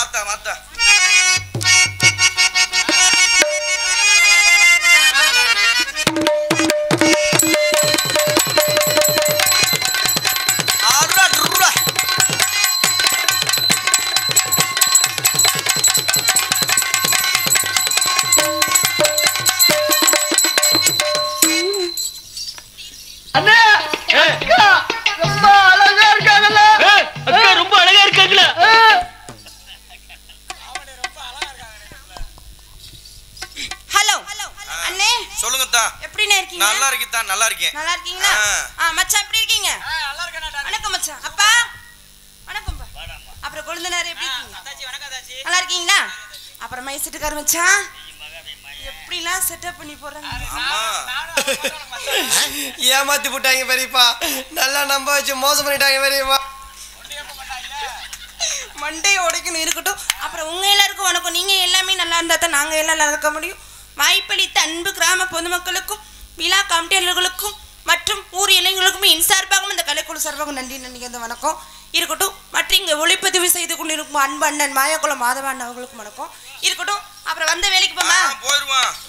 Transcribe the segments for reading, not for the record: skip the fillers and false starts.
மாத்தா மாத்தா நல்லா இருக்கேன். நல்லா இருக்கீங்களா? மச்சான் எப்படி இருக்கீங்க? நல்லா இருக்கேன்டா. வணக்கம் மச்சான். அப்பா வணக்கம் பா. அப்புறம் கொழுந்தனாரே எப்படி இருக்கீங்க? தாச்சி வணக்கம் தாச்சி. நல்லா இருக்கீங்களா? அப்புறம் மைசெட்டுக்கார மச்சான் எப்படிலாம் செட்டப் பண்ணி போறாங்க. அம்மா ஏமாத்தி போட்டாங்க பெரியப்பா. நல்லா நம்ப வச்சு மோசம் பண்ணிட்டாங்க பெரியப்பா. மண்டையை உடைக்கணும் இருக்கட்டும். அப்புறம் உங்க எல்லாருக்கும் வணக்கம். நீங்க எல்லாமே நல்லா இருந்தா தான் நாங்க எல்லாம் நல்லா இருக்க முடியும். வாய்ப்பளித்த அன்பு கிராம பொதுமக்களுக்கும் விழா கமிட்டியாளர்களுக்கும் மற்றும் ஊர் இளைஞர்களுக்கும் என் சார்பாகவும் இந்த கலைக்குழு சார்பாகவும் நன்றி நன்றி வணக்கம் இருக்கட்டும். மற்றும் இங்கே ஒளிப்பதிவு செய்து கொண்டிருக்கும் அன்பு அண்ணன் மாயாக்குளம் மாதவன் அவர்களுக்கும் வணக்கம் இருக்கட்டும். அப்புறம் வந்த வேலைக்கு போமா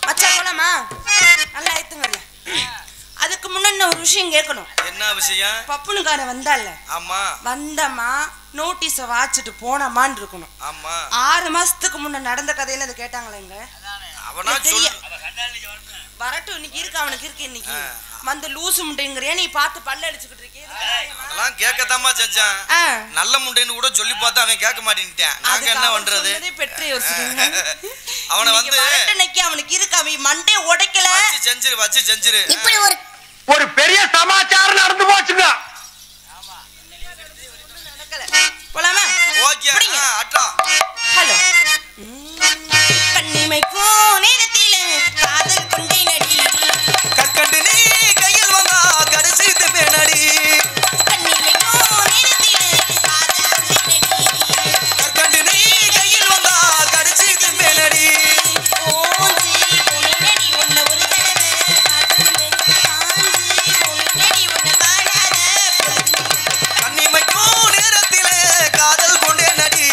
மச்சா போலாமா? நல்லா ஆயிடுத்துங்கல்ல. அதுக்கு முன்னாடி ஒரு விஷயம் கேட்கணும். என்ன விஷயம்? பப்புனுக்கார வந்தால ஆமா வந்தமா நோட்டீஸை வாச்சிட்டு போனமான்னு இருக்கணும். ஆமா 6 மாசத்துக்கு முன்ன நடந்த கதையில அது கேட்டாங்களே இங்க வரட்டும். இன்னைக்கு இருக்கு அவனுக்கு இருக்கு. இன்னைக்கு வந்து லூசு முண்டைங்கறியா நீ பார்த்து பல்ல அடிச்சுக்கிட்டு இருக்கே. அதெல்லாம் கேட்கத்தாமா செஞ்சான். நல்ல முண்டைன்னு கூட சொல்லி பார்த்தா அவன் கேட்க மாட்டேன்ட்டான். நாங்க என்ன பண்றது? பெற்று யோசிக்கிறீங்க. அவனை வந்து வரட்டனைக்கு அவனுக்கு இருக்கு. அவன் மண்டே உடைக்கல. வச்சு செஞ்சிரு. இப்படி ஒரு பெரிய சமாச்சாரம் நடந்து போச்சுங்க. போலாமா? ஓகே அட்டா. ஹலோ கண்ணிமைக்கோ நேரத்தில காதல் கொண்டே நடி கற்கண்டு நீ கையில் வந்தா கடைசி நடி கண்ணிமைக்கோ நேரத்தில காதல் கொண்டே நடி கற்கண்டு நீ கையில் வந்தா கடைசி நடி ஓஞ்சி பொன்னடி உன்னை ஒரு தடவை காதல் காஞ்சி பொன்னடி உன்னை காணாத கண்ணிமைக்கோ நேரத்தில காதல் கொண்டே நடி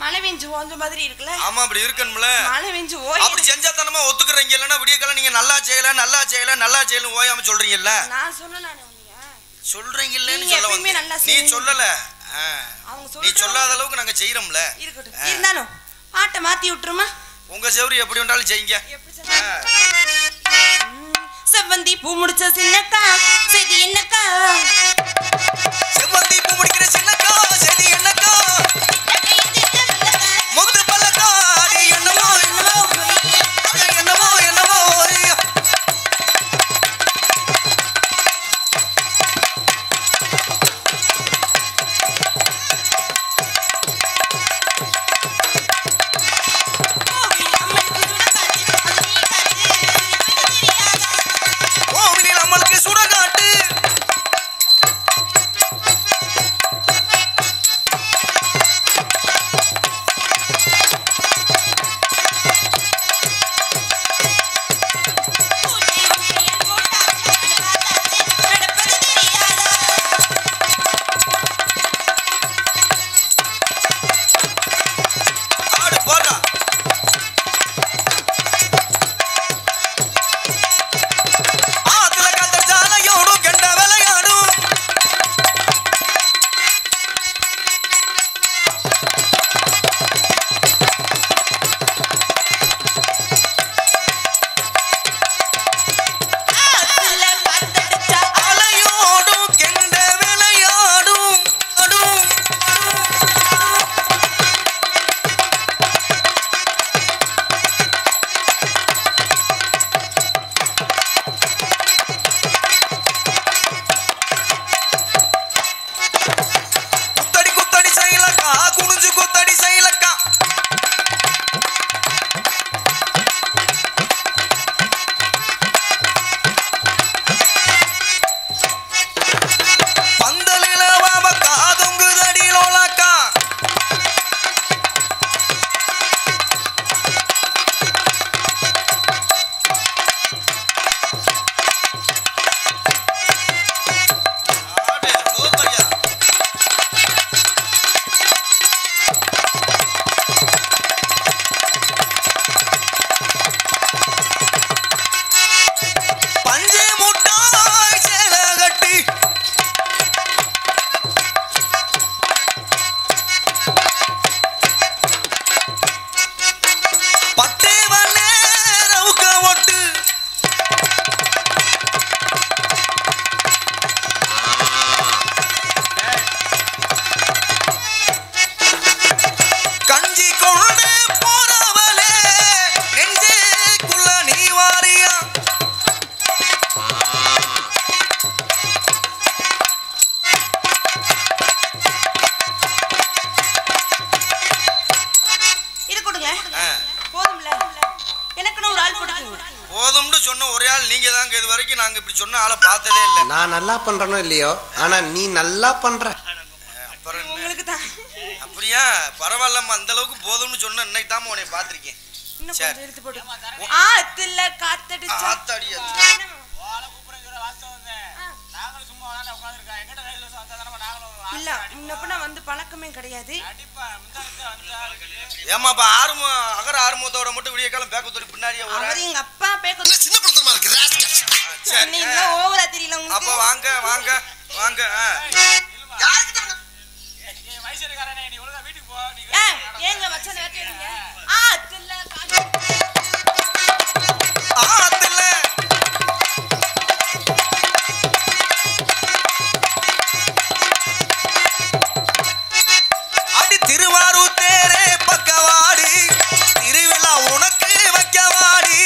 மழை பெஞ்சு ஓஞ்ச மாதிரி இருக்குல்ல. ஆமா அப்படி இருக்கணும்ல. மழை பெஞ்சு ஓய். அப்படி செஞ்சா தானமா ஒத்துக்குறீங்க. இல்லன்னா விடியக்கால நீங்க நல்லா செய்யல நல்லா செய்யல நல்லா செய்யல ஓயாம சொல்றீங்கல்ல. நான் சொன்னேன் நானே உன்னைய. சொல்றீங்கல்லன்னு சொல்ல வந்தேன். நீ சொல்லல. நீ சொல்லாத அளவுக்கு நாங்க செய்யறோம்ல. இருக்கட்டும். இருந்தாலும் பாட்டை மாத்தி விட்டுருமா? உங்க செவரி எப்படி வேண்டாலும் செய்யுங்க. செவ்வந்தி பூ முடிச்ச சின்னக்கா செய்தி என்னக்கா? செவ்வந்தி பூ முடிக்கிற சின்னக்கா செய்தி என்னக்கா? முத்து பல்லக்கா அது என்னமோ என்னமோ என்னமோ என்னமோ. கோவிலில் அம்மனுக்கு சுடகாட்டு. ஆடு போடா. ஆத்துல காத்த சாலையோடும் கெண்ட விளையாடும். அலையோடும் கெண்ட விளையாடும். குத்தடி குத்தடி செய்யலக்கா குனிஞ்சு குத்தடி செய்யலக்கா. பந்தலில வாமக்கா தொங்குதடி லோலாக்கா. ஆடு சூப்பர்யா. பஞ்சு முட்டாய் சேலை கட்டி பட்டே வண்ணே ரவுக்க ஒட்டு. கஞ்சி கொண்டு போறவளே நெஞ்சேக்குள்ள நீ வாரியா. இருக்கட்டுங்க. ஆ. போதும்ல. எனக்குன்னு ஒரு ஆள் கொடுக்குங்க. போதும்னு சொன்ன ஒரே ஆள் நீங்க தாங்க. இது வரைக்கும் நாங்க இப்படி சொன்ன ஆளை பார்த்ததே இல்லை. நான் நல்லா பண்றனோ இல்லையோ, ஆனா நீ நல்லா பண்ற. அப்புறம் என்ன? உங்களுக்கு தான். அப்படியா? பரவாயில்லம்மா. அந்த அளவுக்கு போதும்னு சொன்ன இன்னைக்கு தான் உன்னை பார்த்திருக்கேன். இன்னும் சரி. கொஞ்சம் எடுத்து போடு. ஆத்துல காத்தடிச்சா. ஆத்தாடி அது. இல்ல முன்னப்ப நான் வந்து பழக்கமே கிடையாது. ஏமா இப்ப அகர ஆறுமுகத்தோட மட்டும் விடிய காலம் பேக்கத்தோட பின்னாடியே அவர் எங்க அப்பா பேக்க சின்ன படத்தமா இருக்கு ராஸ்கல். நீ இன்னும் ஓவரா தெரியல அப்ப உங்களுக்கு. வாங்க வாங்க வாங்க. ஏங்க மச்சான் வெட்டிடுங்க. ஆத்துல ஆத்துல அடி திருவாரூர் தேரே பக்கவாடி திருவிழா உனக்கு வைக்கவாடி.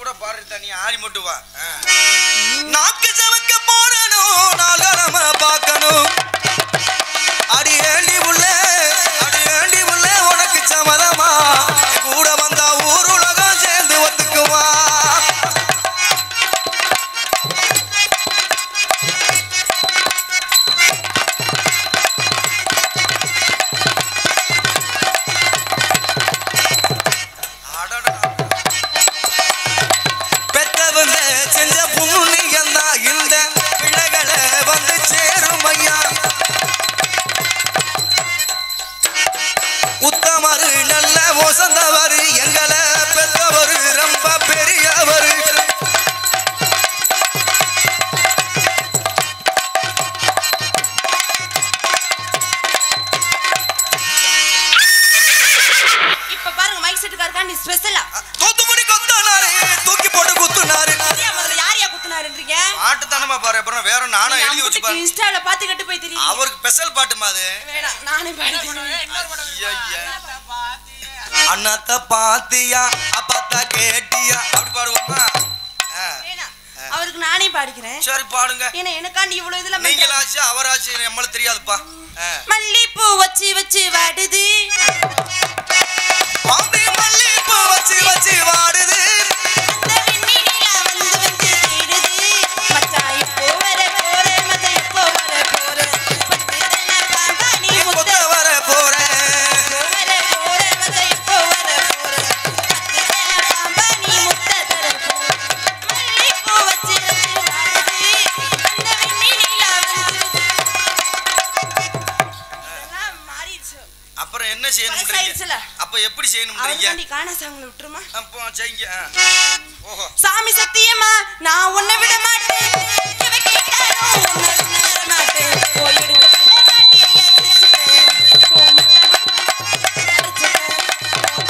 கூட பாடுறா நீ ஆடி மட்டும் வா. நாக்கு சவக்க போறணும் நாலரம பார்க்கணும் அடி ஏண்டி உள்ள உனக்கு சமதமா கூட வந்தா ஊர் உலகம் சேர்ந்து ஒத்துக்குவா. பெத்தவங்க செஞ்ச புண்ணியம் தான் இந்த பிள்ளைகளை வந்து சேரும் ஐயா. உத்தமரு நல்ல மோசந்தவரு எங்களை பெத்தவரு ரொம்ப பெரியவரு. இப்ப பாருங்க மைக் செட்டுக்காரக்கா நீ ஸ்பெஷலா தூத்துக்குடி குத்துனாரு தூக்கி போட்டு குத்துனாரு. யாரையா குத்துனாருன்றீங்க? பாட்டுத்தனமா பாரு. அப்புறம் வேற நானும் எழுதி வச்சு பாரு. இன்ஸ்டால பாத்து கட்டு போய் தெரியும். அவருக்கு ஸ்பெஷல் பாட்டுமா அது? வேணாம் நானே பாடுறேன். அண்ணாத்த பாத்தியா அப்பாத்தா கேட்டியா அப்படி பாடுவோமா? வேணாம் அவருக்கு நானே பாடிக்கிறேன். சரி பாடுங்க. ஏன்னா எனக்காண்டி இவ்வளவு இதுல நீங்களாச்சு அவராச்சு நம்மளுக்கு தெரியாதுப்பா. மல்லிப்பூ வச்சு வச்சு வாடுது பாம்பி மல்லிப்பூ வச்சு வச்சு வாடுது அந்த வெண்ணிலா வந்து வந்து தேடுது மச்சான் இப்போ வர போற மச்சான் இப்போ வர போற பத்துதன பாம்பானி முத்த வர போற வர போற மச்சான் இப்போ வர போற பத்துதன பாம்பானி முத்த தர போற மல்லிப்பூ வச்சு வச்சு வாடுது அந்த வெண்ணிலா வந்து இதெல்லாம் மாறிடுச்சு. அப்புறம் என்ன செய்யணும்? அப்ப எப்படி செய்யணும்? அவர்தாண்டி காண சாங்கல விட்டுருமா? அப்போ செய்யுங்க. ஓஹோ சாமி சத்தியமா நான் உன்னை விட மாட்டேன். எவ கேட்டாலும் உன்னை விட மாட்டேன். போயிடு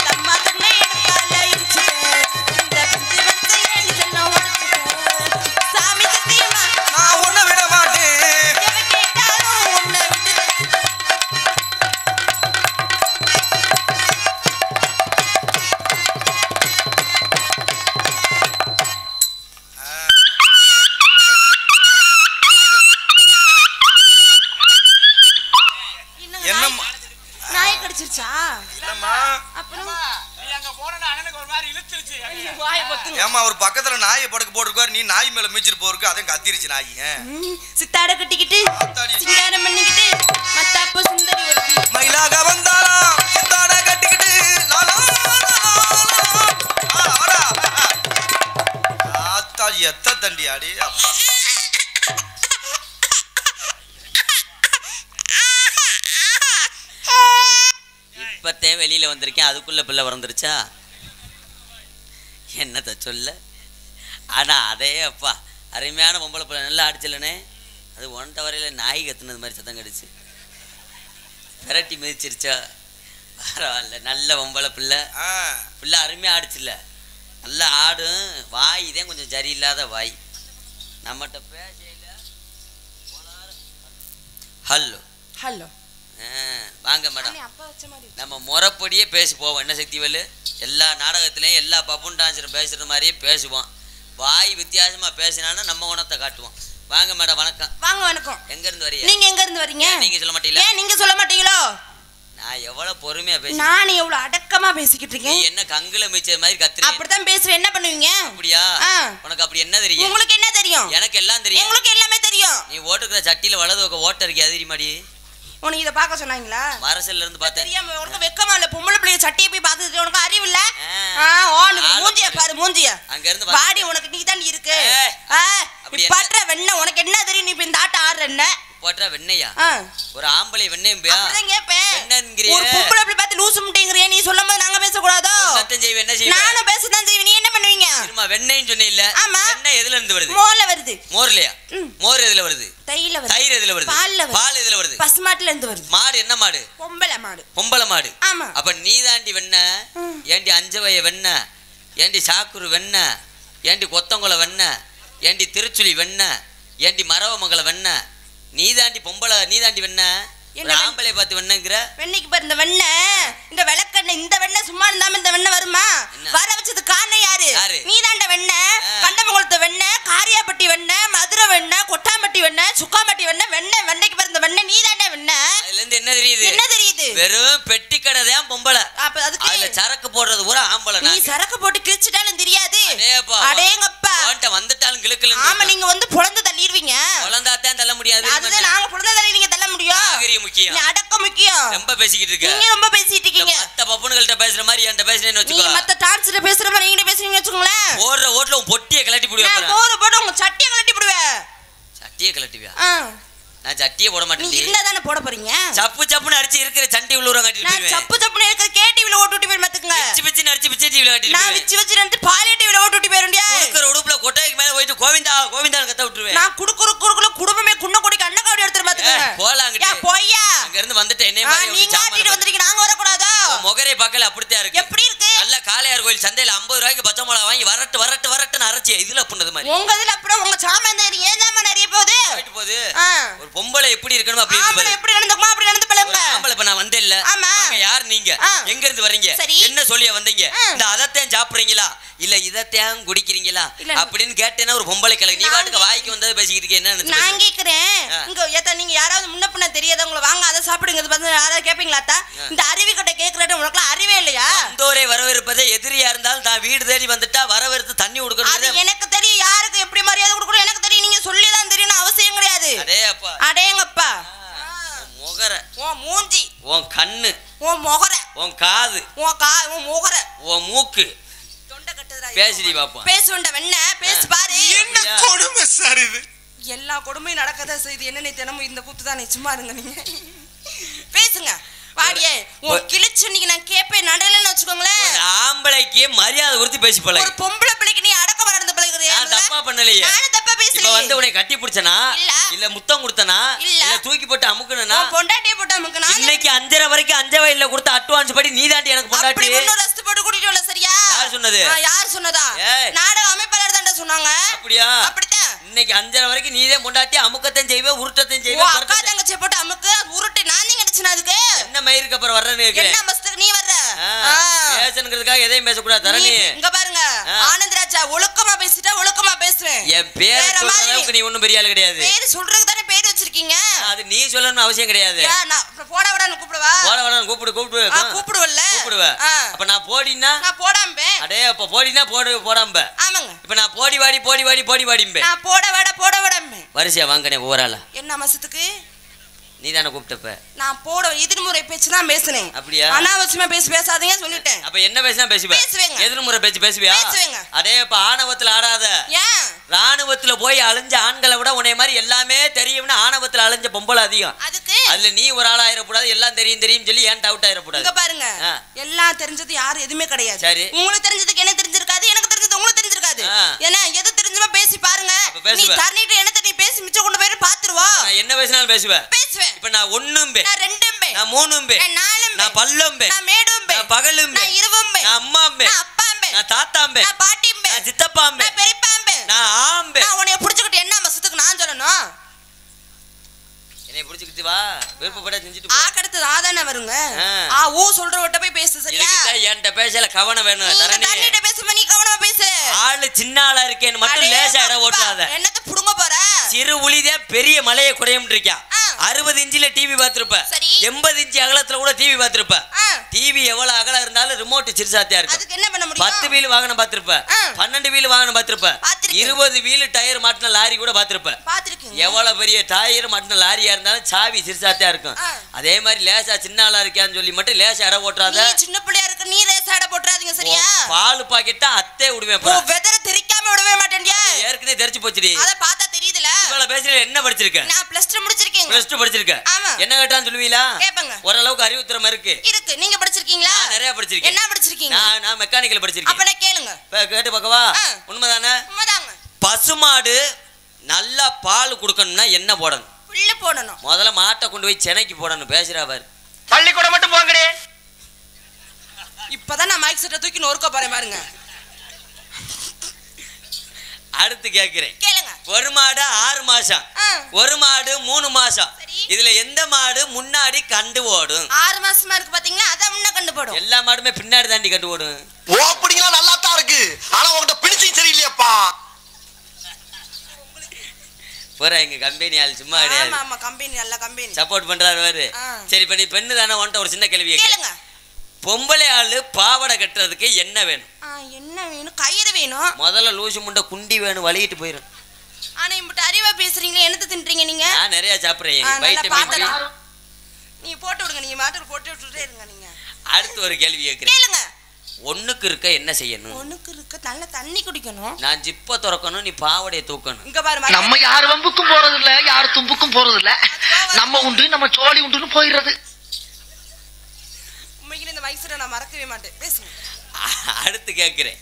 தம்மா தன்னை எடுத்தால இடிச்சுட்டேன். இந்த பஞ்சு வச்ச ஏழு செல்லம் உடைச்சுட்டேன். சாமி சத்தியமா நான் உன்னை விட மாட்டேன். எவ கேட்டாலும் உன்னை விட என்னம்மா நாய் கடிச்சிருச்சா? இல்லம்மா. அப்புறம் ஏமா ஒரு பக்கத்துல நாயை படுக்க போட்டுருக்காரு. நீ நாய் மேல மீச்சிட்டு போருக்கு அதையும் கத்திருச்சு நாய். சித்தாட கட்டிக்கிட்டு சிங்காரம் பண்ணிக்கிட்டு மத்தாப்பு சுந்தரி ஒருத்தி மயிலாக வந்தாலாம் சித்தாட கட்டிக்கிட்டு ஆத்தாடி எத்த தண்டி ஆடி அப்பா. இப்பத்தே வெளியில வந்திருக்கேன் அதுக்குள்ள பிள்ளை பிறந்துருச்சா என்னத்த சொல்ல. ஆனா அதே அப்பா அருமையான பொம்பளை பிள்ளை நல்லா அடிச்சலனே. அது ஒன்றை வரையில நாய் கத்துனது மாதிரி சத்தம் கடிச்சு விரட்டி மிதிச்சிருச்சா. பரவாயில்ல நல்ல பொம்பளை பிள்ளை. பிள்ளை அருமையா ஆடிச்சுல. நல்லா ஆடும். வாய் இதே கொஞ்சம் சரியில்லாத வாய். நம்மகிட்ட பேசல. ஹலோ ஹலோ வாங்க மேடம். அப்பா வச்ச மாதிரி நம்ம முறைப்படியே பேசி போவோம். என்ன சக்திவேலு எல்லா நாடகத்துலேயும் எல்லா பப்புன் டான்ஸரும் பேசுகிற மாதிரியே பேசுவோம். வாய் வித்தியாசமாக பேசினாலும் நம்ம குணத்தை காட்டுவோம். வாங்க மேடம் வணக்கம். வாங்க வணக்கம். எங்கேருந்து வரீங்க? நீங்க எங்க இருந்து வரீங்க? நீங்க சொல்ல மாட்டீங்களா? ஏன் நீங்க சொல்ல மாட்டீங்களோ? நான் எவ்வளவு பொறுமையா பேசி நான் எவ்வளவு அடக்கமா பேசிக்கிட்டு இருக்கேன். நீ என்ன கங்குல மிச்ச மாதிரி கத்துறீங்க? அப்படிதான் பேசுவேன். என்ன பண்ணுவீங்க? அப்படியா? உனக்கு அப்படி என்ன தெரியும்? உங்களுக்கு என்ன தெரியும்? எனக்கு எல்லாம் தெரியும். உங்களுக்கு எல்லாமே தெரியும். நீ ஓட்டுக்கிற சட்டியில வலது பக்கம் ஓட்ட இருக்கே அது தெரியுமாடி? உனக்கு இத பார்க்க சொன்னாங்களா? மரசல்ல இருந்து பார்த்தேன். தெரியாம உனக்கு வெக்கமா இல்ல? பொம்பளை பிள்ளைய சட்டியை போய் பார்த்துட்டு உனக்கு அறிவு இல்ல? மூஞ்சிய பாரு மூஞ்சிய. அங்க இருந்து பாடி உனக்கு நீ தான் இருக்கு. நீ பட்ற வெண்ண உனக்கு என்ன தெரியும்? நீ இப்ப இந்த ஆட்ட ஆடுற என்ன? போட்டா வெண்ணையா? ஒரு ஆம்பளை வெண்ணையும் பே. அப்படிதான் கேப்பேன். வெண்ணங்கறியே. ஒரு பொம்பளை பிள்ளை பார்த்து லூசு முட்டைங்கறியே நீ சொல்லும்போது நாங்க பேச கூடாதோ? சத்தம் செய்வே என்ன செய்வே? நானும் பேசதான் செய்வேன். நீ என்ன பண்ணுவீங்க? திரும்ப வெண்ணெய்னு சொன்னீல்ல? ஆமா. வெண்ணெய் எதுல இருந்து வருது? மோர்ல வருது. மோர்லயா? மோர் எதுல வருது? தயிர்ல வருது. தயிர் எதுல வருது? பால்ல வருது. பால் எதுல வருது? பசுமாட்டுல இருந்து வருது. மாடு என்ன மாடு? பொம்பளை மாடு. பொம்பளை மாடு. ஆமா. அப்ப நீ தாண்டி வெண்ணெய். ஏண்டி அஞ்சவைய வெண்ணெய்? ஏண்டி சாக்குரு வெண்ணெய்? ஏண்டி கொத்தங்குள வெண்ணெய்? ஏண்டி திருச்சுழி வெண்ணெய்? ஏண்டி மரவமங்கல வெண்ணெய்? நீ தாண்டி பொம்பளை நீ தாண்டி வெண்ணெய். ஆம்பளை பார்த்து வெண்ணங்கிற வெண்ணைக்கு பாரு இந்த வெண்ணெய் இந்த விளக்கெண்ணெய் இந்த வெண்ணெய் சும்மா இருந்தாம இந்த வெண்ணெய் வருமா? வர வச்சது காரணம் யாரு? நீ தாண்ட வெண்ணெய். பெட்டி கடை தான் பொம்பளை. அப்ப அதுக்கு அதுல சரக்கு போடுறது பூரா ஆம்பளை. நீ சரக்கு போட்டு கிழிச்சிட்டாலும் தெரியாது. அடேப்பா. அடேங்கப்பா. உன்கிட்ட வந்துட்டாலும் கிளுக்கல. ஆமா நீங்க வந்து பொளந்து தள்ளிடுவீங்க. பொளந்தாத்தான் தள்ள முடியாது. அதுதான் நாங்க பொளந்தா தள்ளி நீங்க தள்ள முடியும். நாகரிகம் முக்கியம். நீ அடக்கம் முக்கியம். ரொம்ப பேசிக்கிட்டு இருக்க. நீங்க ரொம்ப பேசிட்டு இருக்கீங்க. மத்த பப்புனுங்கள்ட்ட பேசுற மாதிரி என்கிட்ட பேசுறேன்னு வச்சுக்கோ. நீ மத்த டான்ஸ்ல பேசுற மாதிரி நீங்க பேசுறீங்க வச்சுக்கோங்களேன். ஓடுற ஓட்ல உன் பொட்டியை கலட்டி போடுவேன். நான் போற போட உங்க சட்டியை கலட்டி போடுவேன். சட்டியை கலட்டுவியா? நான் சட்டியே போட மாட்டேன். நீ இருந்தா தானே போட போறீங்க. சப்பு சப்புன்னு அடிச்சு இருக்கிற சண்டி உள்ளூர கட்டிட்டு நான் போயிடுவேன். சப்பு சப்புன்னு இருக்கிற கேடிவில ஓட்டுட்டு போய் பாத்துங்க. பிச்சு பிச்சு அடிச்சு பிச்சு டிவில கட்டிட்டு நான் போயிடுவேன். விச்சு வச்சு ரெண்டு பாலியேட்டிவ்ல ஓட்டுட்டு போயிருண்டியா. குடுக்குற உடுப்புல கொட்டைக்கு மேல போயிட்டு கோவிந்தா கோவிந்தான்னு கத்த விட்டுருவேன். நான் குடுக்குற குடும்பமே குன்ன கொடிக்கு அண்ணன் காவடி எடுத்து பாத்துங்க. போலாங்கிட்டு. யா போய்யா. அங்க இருந்து வந்துட்டு என்னைய மாதிரி நீங்க ஆட்டிட்டு வந்திருக்கீங்க நாங்க வர கூடாதா? முகரே பார்க்கல அப்படித்தான் இருக்கு. எப்படி இருக்கு? நல்ல காளையார் கோயில் சந்தையில 50 ரூபாய்க்கு பச்சை மிளகா வாங்கி வரட்டுன்னு அரைச்சி இதுல புண்ணது மாதிரி. உங்க இதுல அப்புறம் உங்க சாமான் ஏன் சாமான் நிறைய போகுது. போயிட்டு போகுது. ஒரு பொம்பளை எப்படி இருக்கணும் அப்படி ஆம்பளை எப்படி நடந்துக்குமா அப்படி நடந்து பழகுங்க. ஆம்பளை இப்ப நான் வந்தேன் இல்ல. ஆமா. யார் நீங்க? எங்க இருந்து வர்றீங்க? என்ன சொல்லியா வந்தீங்க? இந்த அதத்தையும் சாப்பிடுறீங்களா இல்ல இதத்தையும் குடிக்கிறீங்களா அப்படின்னு கேட்டேன்னா ஒரு பொம்பளை கிளை நீ வாட்டுக்கு வாய்க்கு வந்ததை பேசிக்கிட்டு இருக்க. என்ன நினைச்சு நான் கேக்குறேன் இங்க ஏத்தா நீங்க யாராவது முன்ன பின்ன தெரியாதவங்கள வாங்க அதை சாப்பிடுங்க வந்து யாராவது கேப்பீங்களாத்தா? இந்த அறிவு கிட்ட கேக்குறேன் உனக்கு அறிவே இல்லையா? வந்தோரே வரவேற்பதே எதிரியா இருந்தாலும் தான் வீடு தேடி வந்துட்டா வரவேற்று தண்ணி கொடுக்கணும். அது எனக்கு தெரியும் யாருக்கு எப்படி மரியாதை கொடுக்கணும் எனக்கு தெரியும். நீங்க சொல்லிதான் தெரியணும் அவசியம் கிடையாது. அடேப்பா அடேங்கப்பா. முகர உன் மூஞ்சி உன் கண்ணு உன் முகர உன் காது உன் முகர உன் மூக்கு தொண்டை கட்டுதா பேசிடி பாப்போம். பேசுண்ட வெண்ண பேசு பாரு. என்ன கொடுமை சார் இது? எல்லா கொடுமையும் நடக்கதா செய்து என்ன தினமும் இந்த கூத்து தானே சும்மா இருங்க நீங்க பேசுங்க. வாடியே உன் கிழிச்சு நீங்க நான் கேப்பேன் நடலன்னு வச்சுக்கோங்களேன். ஆம்பளைக்கு மரியாதை கொடுத்து பேசி பழகு. ஒரு பொம்பளை பிள்ளைக்கு நீ அடக்கமா நடந்து பழகுறியா? நான் தப்பா பண்ணலையே. நான் தப்பா பேசுறேன். இப்ப வந்து உன்னை கட்டி பிடிச்சனா இல்ல முத்தம் கொடுத்தனா இல்ல தூக்கி போட்டு அமுக்குனா பொண்டாட்டியே போட்டு அமுக்குனா? இன்னைக்கு 5:30 வரைக்கும் 5 வயல்ல கொடுத்த அட்வான்ஸ் படி நீ தாண்டி எனக்கு பொண்டாட்டி. அப்படி இன்னொரு ரஸ்து போட்டு கூட்டிட்டு வரல சரியா? யார் சொன்னது? யார் சொன்னதா? நாடக அமைப்பாளர் தான்டா சொன்னாங்க. அப்படியா? அப்படிதான். இன்னைக்கு 5:30 வரைக்கும் நீதே பொண்டாட்டி அமுக்கத்தையும் செய்வே உருட்டத்தையும் செய்வே. அக்கா தங்கச்சி போட்டு அமுக்கு உருட்டு நான் நீங்க அடிச்சனா அதுக்கு என்ன மயிருக்கு அப்புறம் வர்றேன்னு கேக்குறேன். என்ன பஸ்துக்கு நீ வர்ற? பேசணுங்கிறதுக்காக எதையும் பேசக்கூடாது தரணி. இங்க பாருங்க ஆனந்தராஜா ஒழுக்கமா பேசிட்டா ஒழுக்கமா பேசுவேன். என் பேரை சொல்ற அளவுக்கு நீ ஒண்ணும் பெரிய ஆளு கிடையாது. பேர் சொல்றதுக்கு தானே பேர் வச்சிருக்கீங்க. அது நீ சொல்லணும்னு அவசியம் கிடையாது. நான் போட விடான்னு கூப்பிடுவா? போட விடான்னு கூப்பிடுவல்ல. கூப்பிடுவல்ல. அப்ப நான் போடினா நான் போடாம்பே. அடே அப்ப போடினா போடாம்ப. ஆமாங்க. இப்ப நான் போடி வாடிம்பே. நான் போட விடாம்பே. வரிசையா வாங்கனே ஓவரால. என்ன மாசத்துக்கு? நீ தானே கூப்பிட்டப்ப. நான் போட எதிர்முறை பேச்சு தான் பேசுனேன். அப்படியா? அனாவசியமா பேசாதீங்க சொல்லிட்டேன். அப்ப என்ன பேசினா பேசுவேன். எதிர்முறை பேச்சு பேசுவியா? அதே இப்ப ஆணவத்துல ஆடாத. ஏன்? ராணுவத்துல போய் அழிஞ்ச ஆண்களை விட உன்னை மாதிரி எல்லாமே தெரியும்னு ஆணவத்துல அழிஞ்ச பொம்பளை அதிகம். அதுக்கு அதுல நீ ஒரு ஆள் ஆயிரக்கூடாது எல்லாம் தெரியும் சொல்லி ஏன் டவுட் ஆயிரக்கூடாது. இங்க பாருங்க எல்லாம் தெரிஞ்சது யாரும் எதுவுமே கிடையாது. சரி உங்களுக்கு தெரிஞ்சதுக்கு என்ன தெரிஞ்சிருக்காது எனக்கு தெரிஞ்சது உங்களுக்கு தெரிஞ்சிருக்காது. ஏன்னா எது தெரிஞ்சுமா பேசி பாருங்க. நீ தரணிட்டு என்ன நீ பேசி மிச்சம் கொண்டு போய் பாத்துருவோம். என்ன பேசினாலும் பேசுவேன். இப்ப நான் ஒண்ணும்பே நான் ரெண்டும்பே நான் மூணும்பே நான் நாலும்பே நான் பல்லம்பே நான் மேடும்பே நான் பகலும்பே நான் இருவும்பே நான் அம்மாம்பே நான் அப்பாம்பே நான் தாத்தாம்பே நான் பாட்டிம்பே நான் சித்தப்பாம்பே நான் பெரியப்பாம்பே நான் ஆம்பே. நான் உன்னை புடிச்சுக்கிட்டு என்ன மசத்துக்கு நான் சொல்லணும்? என்னை புடிச்சுக்கிட்டு வா விருப்பப்பட செஞ்சுட்டு போ. ஆக்கடுத்து ஆதானே வருங்க. ஊ சொல்றவட்ட போய் பேசு சரியா? என்கிட்ட பேசல கவனம் வேணும் தரணி. தரணிட்ட பேசுமா நீ கவனமா பேசு. ஆளு சின்ன ஆளா இருக்கேன்னு மட்டும் லேசா இட ஓட்டாத. என்னத்த புடுங்க போற? சிறு உளிதே பெரிய மலையை குறையும் இருக்கான். 60 இன்ச்சில டிவி பாத்துருப்ப. 80 இன்ச்சு அகலத்துல கூட டிவி பாத்துருப்ப. டிவி எவ்வளவு அகலம் இருந்தாலும் ரிமோட் சிறுசாத்தியா இருக்கும். அதுக்கு என்ன பண்ண முடியும்? 10 வீல் வாகனம் பாத்துருப்ப. 12 வீல் வாகனம் பாத்துருப்ப. 20 வீல் டயர் மாட்டின லாரி கூட பாத்துருப்ப. எவ்வளவு பெரிய டயர் மாட்டின லாரியா இருந்தாலும் சாவி சிறுசாத்தியா இருக்கும். அதே மாதிரி லேசா சின்ன ஆளா இருக்கான்னு சொல்லி மட்டும் லேசா இட ஓட்டாத. நீ சின்ன பிள்ளையா இருக்க நீ லேசா இட போட்றாதீங்க சரியா? பால் பாக்கெட்டா அத்தே விடுவேன். வெதர தெரிக்காம விடவே மாட்டேன்டியா? ஏற்கனவே தெரிச்சு போச்சுடி. அத பார்த்தா தெரியுதுல. இவ்வளவு பேசுற என்ன படிச்சிருக்க? நான் +2 முடிச்சிருக்கேன். +2 படிச்சிருக்க. என்ன கேட்டான்னு சொல்லுவீங்களா? கேப்பங்க. ஓரளவுக்கு அறிவு திறமை இருக்கு. நீங்க படிச்சிருக்கீங்களா? நான் நிறைய படிச்சிருக்கேன். என்ன படிச்சிருக்கீங்க? நான் மெக்கானிக்கல் படிச்சிருக்கேன். அப்ப நான் கேளுங்க. கேட்டு பார்க்கவா? உண்மைதானே? உண்மைதாங்க. பசுமாடு நல்லா பால் கொடுக்கணும்னா என்ன போடணும்? புல்ல போடணும். முதல்ல மாட்டை கொண்டு போய் சென்னைக்கு போடணும். பேசுறா பாரு. பள்ளிக்கூடம் மட்டும் போங்கடே. இப்பதான் நான் மைக் செட்டை தூக்கி நொறுக்க போறேன் பாருங்க. அடுத்து கேக்குறேன். கேளுங்க. ஒரு மாடு 6 மாசம், ஒரு மாடு 3 மாசம். இதுல எந்த மாடு முன்னாடி கண்டு ஓடும்? 6 மாசமா இருக்கு பாத்தீங்களா? அத முன்ன கண்டு போடும். எல்லா மாடுமே பின்னாடி தாண்டி கண்டு ஓடும். ஓப்பனிங்ல நல்லா தான் இருக்கு. ஆனா உன்கிட்ட பினிஷிங் சரியில்லையாப்பா. போற எங்க கம்பெனி ஆள் சும்மா கிடையாது. ஆமா கம்பெனி நல்ல கம்பெனி சப்போர்ட் பண்றாரு பாரு. சரி இப்ப நீ பெண்ணு தானே, உன்கிட்ட ஒரு சின்ன கேள்வி கேளுங்க. பொம்பளை ஆளு பாவாடை கட்டுறதுக்கு என்ன வேணும்? என்ன வேணும்? கயிறு வேணும். முதல்ல லூசு முண்டை குண்டி வேணும், வலிக்கிட்டு போயிடும். ஆனா இப்ப அறிவா பேசுறீங்களே, என்னது தின்றீங்க நீங்க? நான் நிறைய சாப்பிடுறேன் வைட்டமின். நீ போட்டு விடுங்க, நீங்க மாட்டுக்கு போட்டு விட்டுட்டே இருங்க நீங்க. அடுத்து ஒரு கேள்வி கேக்குறேன். கேளுங்க. ஒண்ணுக்கு இருக்க என்ன செய்யணும்? ஒண்ணுக்கு இருக்க நல்ல தண்ணி குடிக்கணும். நான் ஜிப்ப திறக்கணும், நீ பாவாடையை தூக்கணும். இங்க பாரு, நம்ம யார் வம்புக்கும் போறது இல்ல, யார் தும்புக்கும் போறது இல்ல. நம்ம உண்டு நம்ம சோழி உண்டுன்னு போயிடுறது. உண்மைக்கு இந்த மைசூரை நான் மறக்கவே மாட்டேன். பேசுங்க. அடுத்து கேக்குறேன்.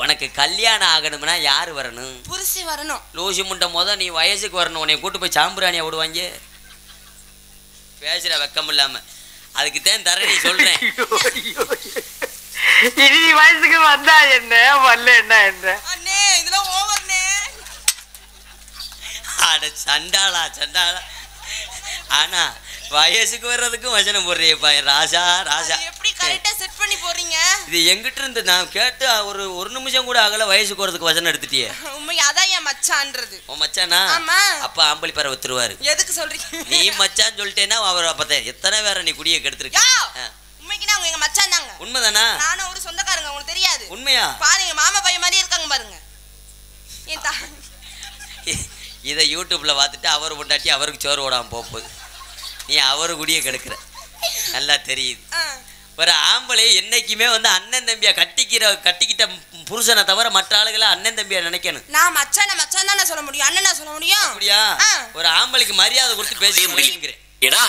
உனக்கு கல்யாணம் ஆகணும்னா யாரு வரணும்? புருஷன் வரணும். லூசு முண்டை நீ வயசுக்கு வரணும். உன்னை கூட்டு போய் சாம்பிராணியா விடுவாங்க. பேசுற வெக்கம் இல்லாம. அதுக்கு தான் தரணி சொல்றேன். இனி வயசுக்கு வந்தா என்ன, வரல என்ன? அண்ணே இதெல்லாம் ஓவர்னே. அட சண்டாளா. ஆனா வயசுக்கு வர்றதுக்கும் வசனம் போடுறியப்பா ராஜா. எப்படி கரெக்டா செட் பண்ணி போறீங்க? இது எங்கிட்ட இருந்து நான் கேட்டு ஒரு நிமிஷம் கூட ஆகல, வயசுக்கு வரதுக்கு வசனம் எடுத்துட்டியே. உண்மை அதான் என் மச்சான்றது. உன் மச்சானா? ஆமா. அப்ப ஆம்பளி பறவை வித்துருவாரு. எதுக்கு சொல்றீங்க? நீ மச்சான் சொல்லிட்டேன்னா அவர் அப்பதான் எத்தனை பேரை நீ குடிய கெடுத்துருக்க. உண்மைக்குன்னா அவங்க எங்க மச்சான் தாங்க. உண்மைதானா? நானும் ஒரு சொந்தக்காரங்க, உங்களுக்கு தெரியாது. உண்மையா? பாருங்க மாமா பையன் மாதிரி இருக்காங்க பாருங்க. இதை யூடியூப்ல பார்த்துட்டு அவர் பொண்டாட்டி அவருக்கு சோறு ஓடாம போகுது. நீ அவரு குடிய கெடுக்கிற, நல்லா தெரியுது. ஒரு ஆம்பளை என்னைக்குமே அண்ணன் தம்பியா கட்டிக்கிட்ட புருஷனை தவிர மற்ற ஆளுகளை அண்ணன் தம்பியா நினைக்கணும். நான் மச்சான் தான் சொல்ல முடியும், அண்ணனா சொல்ல முடியும். அப்படியா? ஒரு ஆம்பளைக்கு மரியாதை கொடுத்து பேச முடியுங்கிறேன். ஏடா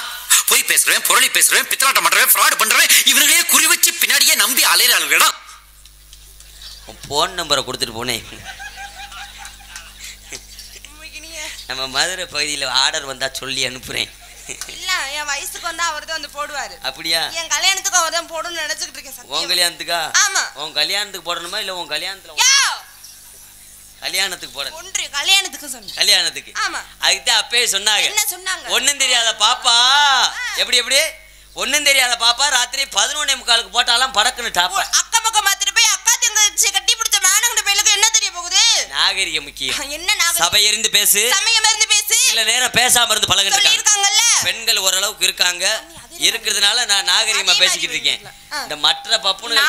போய் பேசுறேன், பொருளை பேசுறேன், பித்தலாட்டம் பண்றேன், ஃப்ராட் பண்றேன், இவர்களே குறி வச்சு பின்னாடியே நம்பி அலையறாளுடா. போன் நம்பரை கொடுத்துட்டு போனேன். நம்ம மதுரை பகுதியில் ஆர்டர் வந்தா சொல்லி அனுப்புறேன். இல்ல என் வயசுக்கு வந்தா அவர்தான் போடுவாரு. அப்படியா? என் கல்யாணத்துக்கு அவர்தான் போடணும்னு நினைச்சிட்டு இருக்கேன். உன் கல்யாணத்துக்கா? ஆமா. உன் கல்யாணத்துக்கு போடணுமா இல்ல உன் கல்யாணத்துல? கல்யாணத்துக்கு போட. ஒன்று கல்யாணத்துக்கு சொன்னேன். கல்யாணத்துக்கு? ஆமா. அதுக்கு அப்பயே சொன்னாங்க. என்ன சொன்னாங்க? ஒண்ணும் தெரியாத பாப்பா. எப்படி ஒண்ணும் தெரியாத பாப்பா ராத்திரி 11:45 போட்டாலாம் படக்குன்னு டாப்பா. அக்கா பக்கம் மாத்திட்டு போய் அக்கா தங்கச்சி கட்டி பிடிச்ச மானங்கட பையலுக்கு என்ன தெரிய போகுது? நாகரிகம் முக்கியம். என்ன நாகரிகம்? சபை இருந்து பேசு, சமயம் இருந்து பேசு. இல்ல நேரம் பேசாம இருந்து பழகிட்டு இருக்காங்கல்ல. பெண்கள் ஓரளவுக்கு இருக்காங்க. இருக்கிறதுனால நான் நாகரிகமா பேசிக்கிட்டு இருக்கேன். இந்த மற்ற பப்புனு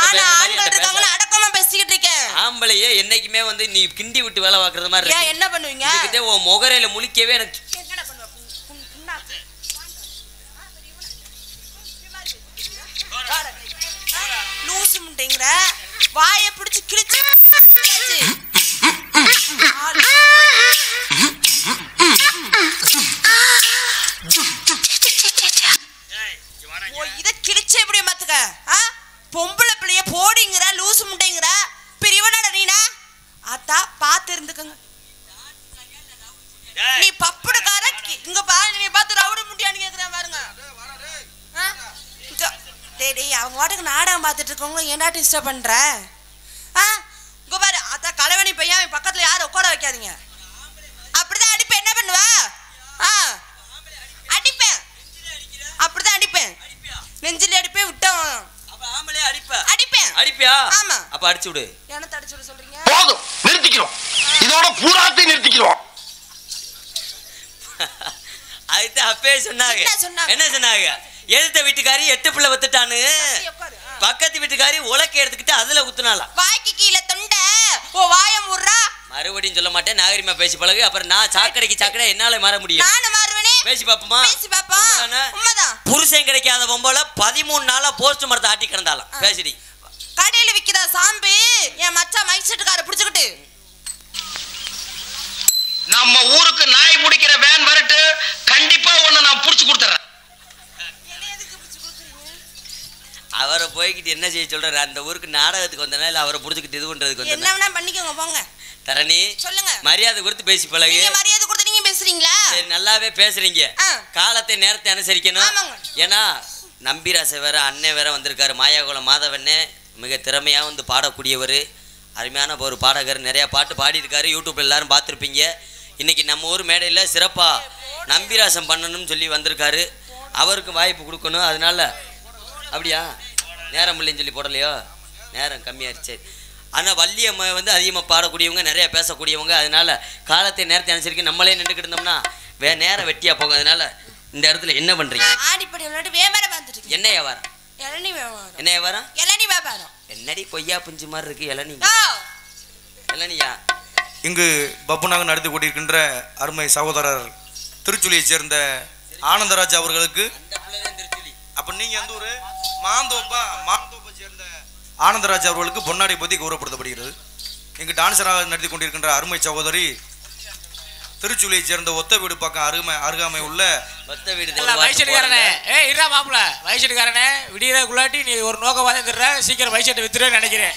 அடக்கமா பேசிக்கிட்டு இருக்கேன். ஆம்பளையே என்னைக்குமே நீ கிண்டி விட்டு வேலை பார்க்கறது மாதிரி இருக்கு. என்ன பண்ணுவீங்க? இதுக்கிட்டே உன் முகரையில முழிக்கவே எனக்கு என்னடா பண்ணுவ? லூசு முண்டைங்கற வாயை பிடிச்சு கிழிச்சு இத கிழிச்சு எப்படி மாத்துக்க? பொம்பளை பிள்ளைய போடிங்கற லூசு முண்டைங்கற பிரிவனடா நீனா? ஆத்தா பாத்து இருந்துக்கங்க. நீ பப்புடுகார இங்க பாரு, நீ பாத்து ரவுடி முட்டியான்னு கேக்குறேன் பாருங்க. டேய் அவங்க வாட்டுக்கு நாடகம் பார்த்துட்டு இருக்கவங்க ஏன்டா டிஸ்டர்ப் பண்ற? இங்க பாரு அத்தா கலவணி பையன் பக்கத்துல யாரும் உட்கார வைக்காதீங்க. அப்படிதான் அடிப்பேன். என்ன பண்ணுவ? அடிப்பேன். அப்படிதான் அடிப்பேன். நெஞ்சில அடிப்பேன். விட்டோம் அடிப்பேன். அடிப்பியா? ஆமா. அப்ப அடிச்சு விடு. என்ன அடிச்சு விட சொல்றீங்க? போதும், நிறுத்திக்கிறோம். இதோட பூராத்தையும் நிறுத்திக்கிறோம். அதுக்கு அப்பவே சொன்னாங்க. என்ன சொன்னாங்க? எழுத்த வீட்டுக்காரி 8 பிள்ளை வத்துட்டானு, பக்கத்து வீட்டுக்காரி உலக்க எடுத்துக்கிட்டு அதுல குத்துனாலாம். வாய்க்கு கீழே தொண்டை வாய முறா. மறுபடியும் சொல்ல மாட்டேன், நாகரிகமா பேசி பழகு. அப்புறம் நான் சாக்கடைக்கு என்னால மாற முடியும். நானும் மாறுவேனே. பேசி பாப்போமா? பேசி பாப்போம். உண்மைதான். புருஷன் கிடைக்காத பொம்பளை 13 நாளா போஸ்ட் மரத்தை ஆட்டி கிடந்தாலும் பேசிடி. கடையில விக்கிறா சாம்பு என் மச்சான் மைக் செட்டுக்கார பிடிச்சுக்கிட்டு நம்ம ஊருக்கு நாய் பிடிக்கிற வேன் வரட்டு, கண்டிப்பா ஒண்ணு நான் புடிச்சு கொடுத்துறேன். அவரை போய்கிட்டு என்ன செய்ய சொல்றாரு? அந்த ஊருக்கு நாடகத்துக்கு வந்தனா இல்ல அவரை புடிச்சுக்கிட்டு இது பண்றதுக்கு வந்தா? என்ன வேணா பண்ணிக்கோங்க போங்க. தரணி சொல்லுங்க. மரியாதை கொடுத்து பேசி பழகு. நீங்க மரியாதை கொடுத்து நீங்க பேசுறீங்களா? சரி நல்லாவே பேசுறீங்க. காலத்தை நேரத்தை அனுசரிக்கணும். ஏன்னா நம்பிராச வேற அண்ணன் வேற வந்திருக்காரு. மாயாகுளம் மாதவண்ணே மிக திறமையா பாடக்கூடியவர், அருமையான ஒரு பாடகர். நிறைய பாட்டு பாடியிருக்காரு. யூடியூப்ல எல்லாரும் பார்த்துருப்பீங்க. இன்னைக்கு நம்ம ஊர் மேடையில் சிறப்பா நம்பிராசம் பண்ணணும்னு சொல்லி வந்திருக்காரு. அவருக்கு வாய்ப்பு கொடுக்கணும். அதனால அப்படியா நேரம் இல்லைன்னு சொல்லி போடலையோ? நேரம் கம்மியாயிருச்சு. ஆனால் வள்ளியம்மா வந்து அதிகமாக பாடக்கூடியவங்க, நிறைய பேசக்கூடியவங்க. அதனால காலத்தை நேரத்தை அனுசரிக்க நம்மளே நின்றுக்கிட்டு இருந்தோம்னா நேரம் வெட்டியாக போகும். அதனால இந்த இடத்துல என்ன பண்ணுறீங்க? ஆடிப்படி விளையாட்டு வியாபாரம் பார்த்துட்டு என்ன வியாபாரம்? இளநீ வியாபாரம். என்ன வியாபாரம்? இளநீ வியாபாரம். என்னடி கொய்யா புஞ்சு மாதிரி இருக்கு இளநீ. ஓ, இளநியா? இங்கு பப்புனாக நடத்தி கொண்டிருக்கின்ற அருமை சகோதரர் திருச்சுழியை சேர்ந்த ஆனந்தராஜ் அவர்களுக்கு, அப்ப நீங்க எந்த ஊரு? மாந்தோப்பை சேர்ந்த ஆனந்தராஜ் அவர்களுக்கு பொன்னாடை பற்றி கௌரவப்படுத்தப்படுகிறது. இங்கு டான்சராக நடத்தி கொண்டிருக்கின்ற அருமை சகோதரி திருச்சுழியை சேர்ந்த ஒத்த வீடு பக்கம் அருகாமை உள்ள ஒத்த வீடு வயசுக்காரனே. இருடா மாப்பிள்ள, வயசுக்காரனே, விடியறக்குள்ளாட்டி நீ ஒரு நோக்கமாக திடுற, சீக்கிரம் வயசு வித்துருன்னு நினைக்கிறேன்.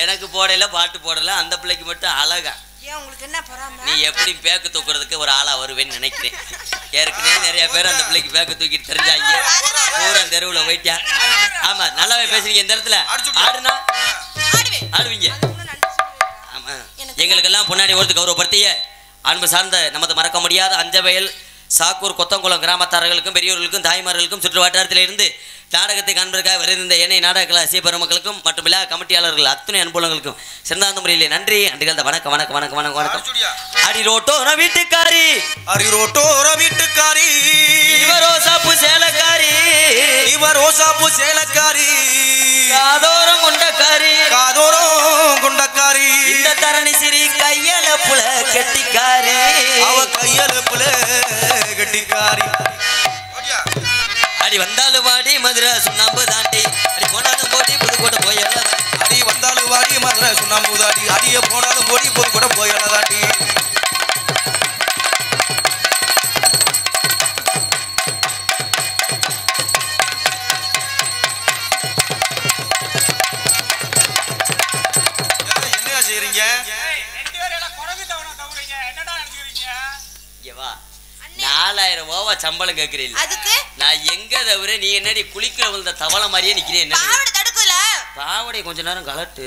எனக்கு போடல, பாட்டு போடல, அந்த பிள்ளைக்கு மட்டும் அழகா. ஏன் உங்களுக்கு என்ன பொறாம? நீ எப்படி பேக்கு தூக்குறதுக்கு ஒரு ஆளா வருவேன்னு நினைக்கிறேன். ஏற்கனவே நிறைய பேர் அந்த பிள்ளைக்கு பேக்கு தூக்கிட்டு தெரிஞ்சாங்க, ஊரா தெருவில் போயிட்டா. ஆமா, நல்லாவே பேசுறீங்க. இந்த இடத்துல ஆடுனா ஆடுவீங்க. ஆமா, எங்களுக்கெல்லாம் பொன்னாடி ஒருத்து கௌரவப்படுத்திய அன்பு சார்ந்த நமது மறக்க முடியாத அஞ்சவயல் சாக்கூர் கொத்தங்குளம் கிராமத்தாரர்களுக்கும் பெரியோர்களுக்கும் தாய்மார்களுக்கும் சுற்று வட்டாரத்தில் இருந்து நாடகத்தை காண்பதற்காக வருகின்ற ஏனைய நாடக கலாசிய பெருமக்களுக்கும் மற்றும் விழா கமிட்டியாளர்கள் அத்துணை அனுபவங்களுக்கும் சிறந்த முறையிலே நன்றி அன்றுகள். வணக்கம் வணக்கம் வணக்கம் வணக்கம் வணக்கம். அடிரோட்டோர வீட்டுக்காரி, அரிரோட்டோர வீட்டுக்காரி, இவரோசாப்பு சேலக்காரி, இவரோசாப்பு சேலக்காரி, காதோரம் கொண்டக்காரி, காதோரம் கொண்டக்காரி, இந்த தரணி சிறி கையல புல கெட்டிக்காரி, அவ கையல புல கெட்டிக்காரி. அடி வந்தாலும் வாடி மதுரை சுண்ணாம்பு தாண்டி, அடி போனாலும் போடி புதுக்கோட்டை போயலாம், அடி வந்தாலும் வாடி மதுரை சுண்ணாம்பு தாண்டி, அடிய போனாலும் போடி புதுக்கோட்டை போயலாம் தாண்டி. என்னையா செய்றீங்க? வா, 4000 ரூபா சம்பளம் கேட்கிறீங்க. அதுக்கு நான் எங்க தவிர நீ என்னடி குளிக்கிற வந்த தவளை மாதிரியே நிக்கிறேன். பாவடை தடுக்கல. பாவடை கொஞ்ச நேரம் கலட்டு.